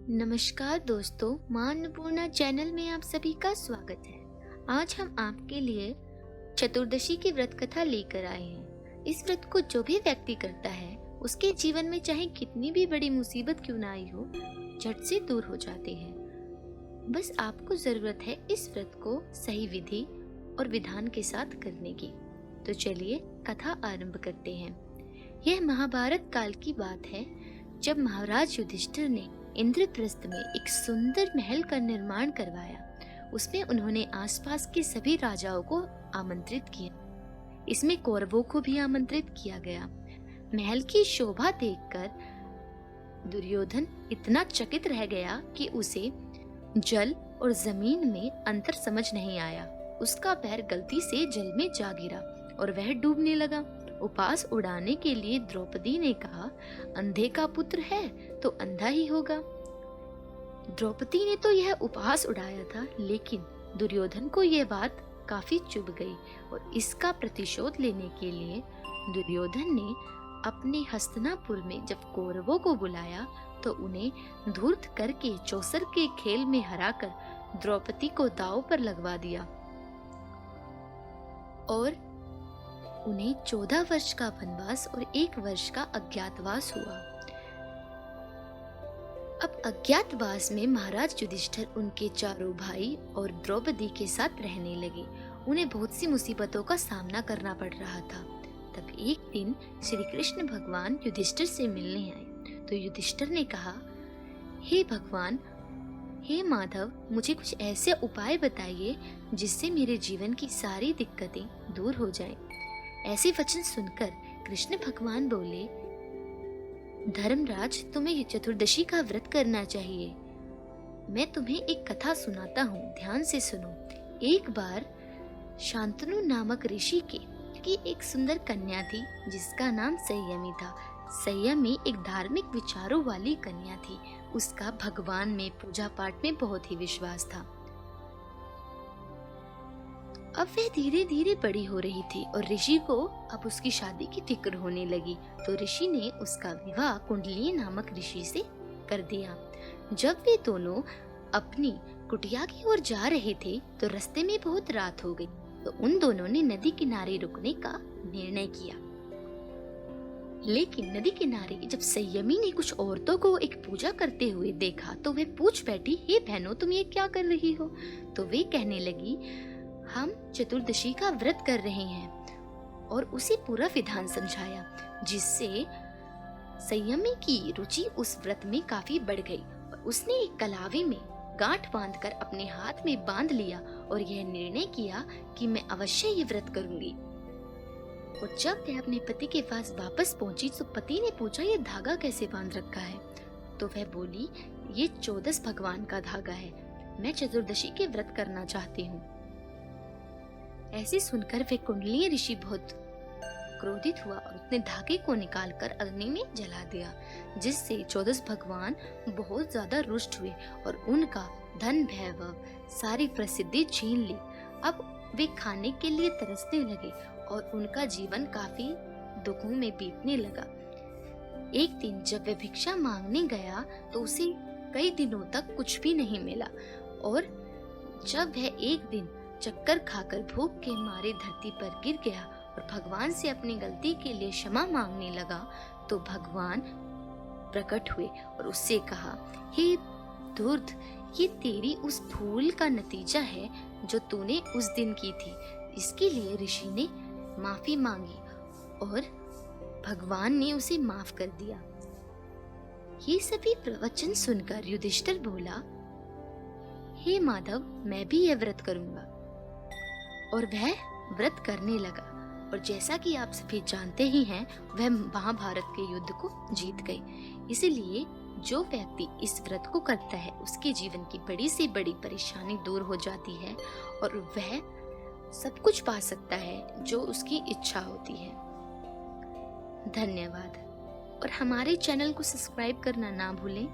नमस्कार दोस्तों, माँ अन्नपूर्णा चैनल में आप सभी का स्वागत है। आज हम आपके लिए चतुर्दशी की व्रत कथा लेकर आए हैं। इस व्रत को जो भी व्यक्ति करता है उसके जीवन में चाहे कितनी भी बड़ी मुसीबत क्यों ना आई हो, झट से दूर हो जाती है। बस आपको जरूरत है इस व्रत को सही विधि और विधान के साथ करने की। तो चलिए कथा आरंभ करते हैं। यह महाभारत काल की बात है, जब महाराज युधिष्ठिर ने इंद्रप्रस्थ में एक सुंदर महल का निर्माण करवाया। उसमें उन्होंने आसपास के सभी राजाओं को आमंत्रित किया। इसमें कौरवों को भी आमंत्रित किया गया। महल की शोभा देखकर दुर्योधन इतना चकित रह गया कि उसे जल और जमीन में अंतर समझ नहीं आया। उसका पैर गलती से जल में जा गिरा और वह डूबने लगा। उपास उड़ाने के लिए द्रौपदी ने कहा, अंधे का पुत्र है तो अंधा ही होगा। द्रौपदी ने तो यह उपहास उड़ाया था, लेकिन दुर्योधन को यह बात काफी चुभ गई और इसका प्रतिशोध लेने के लिए दुर्योधन ने अपने हस्तिनापुर में जब कौरवों को बुलाया तो उन्हें धूर्त करके चौसर के खेल में हराकर द्रौपदी को दांव पर लगवा दिया और उन्हें 14 वर्ष का वनवास और 1 वर्ष का अज्ञातवास हुआ। अब अज्ञातवास में महाराज युधिष्ठिर उनके चारों भाई और द्रौपदी के साथ रहने लगे। उन्हें बहुत सी मुसीबतों का सामना करना पड़ रहा था। तब एक दिन श्री कृष्ण भगवान युधिष्ठिर से मिलने आए तो युधिष्ठिर ने कहा, हे भगवान, हे माधव, मुझे कुछ ऐसे उपाय बताइए जिससे मेरे जीवन की सारी दिक्कतें दूर हो जाएं। ऐसे वचन सुनकर कृष्ण भगवान बोले, धर्मराज, तुम्हें चतुर्दशी का व्रत करना चाहिए। मैं तुम्हें एक कथा सुनाता हूँ, ध्यान से सुनो। एक बार शांतनु नामक ऋषि की एक सुंदर कन्या थी जिसका नाम संयमी था। संयमी एक धार्मिक विचारों वाली कन्या थी। उसका भगवान में, पूजा पाठ में बहुत ही विश्वास था। अब वह धीरे धीरे बड़ी हो रही थी और ऋषि को अब उसकी शादी की फिक्र होने लगी। तो ऋषि ने उसका विवाह कुंडली नामक ऋषि से कर दिया। जब वे दोनों अपनी कुटिया की ओर जा रहे थे तो रास्ते में बहुत रात हो गई। तो उन दोनों ने नदी किनारे रुकने का निर्णय किया। लेकिन नदी किनारे जब संयमी ने कुछ औरतों को एक पूजा करते हुए देखा तो वे पूछ बैठी, हे बहनों, तुम ये क्या कर रही हो? तो वे कहने लगी, हम चतुर्दशी का व्रत कर रहे हैं। और उसे पूरा विधान समझाया, जिससे संयमी की रुचि उस व्रत में काफी बढ़ गई और उसने एक कलावे में गांठ बांधकर अपने हाथ में बांध लिया और यह निर्णय किया कि मैं अवश्य ये व्रत करूंगी। और जब वह अपने पति के पास वापस पहुंची तो पति ने पूछा, ये धागा कैसे बांध रखा है? तो वह बोली, ये 14 भगवान का धागा है, मैं चतुर्दशी के व्रत करना चाहती हूँ। ऐसे सुनकर वे कुंडली ऋषि बहुत क्रोधित हुआ और उसने धागे को निकालकर अग्नि में जला दिया, जिससे 14 भगवान बहुत ज्यादा रुष्ट हुए और उनका धन वैभव सारी प्रसिद्धि छीन ली। अब वे खाने के लिए तरसने लगे और उनका जीवन काफी दुखों में बीतने लगा। एक दिन जब वह भिक्षा मांगने गया तो उसे कई दिनों तक कुछ भी नहीं मिला और जब वह एक दिन चक्कर खाकर भूख के मारे धरती पर गिर गया और भगवान से अपनी गलती के लिए क्षमा मांगने लगा तो भगवान प्रकट हुए और उससे कहा, हे धूर्त, ये तेरी उस भूल का नतीजा है जो तूने उस दिन की थी। इसके लिए ऋषि ने माफी मांगी और भगवान ने उसे माफ कर दिया। ये सभी प्रवचन सुनकर युधिष्ठिर बोला, हे माधव, मैं भी यह व्रत करूंगा। और वह व्रत करने लगा और जैसा कि आप सभी जानते ही हैं, वह महाभारत के युद्ध को जीत गई। इसलिए जो व्यक्ति इस व्रत को करता है उसके जीवन की बड़ी से बड़ी परेशानी दूर हो जाती है और वह सब कुछ पा सकता है जो उसकी इच्छा होती है। धन्यवाद। और हमारे चैनल को सब्सक्राइब करना ना भूलें।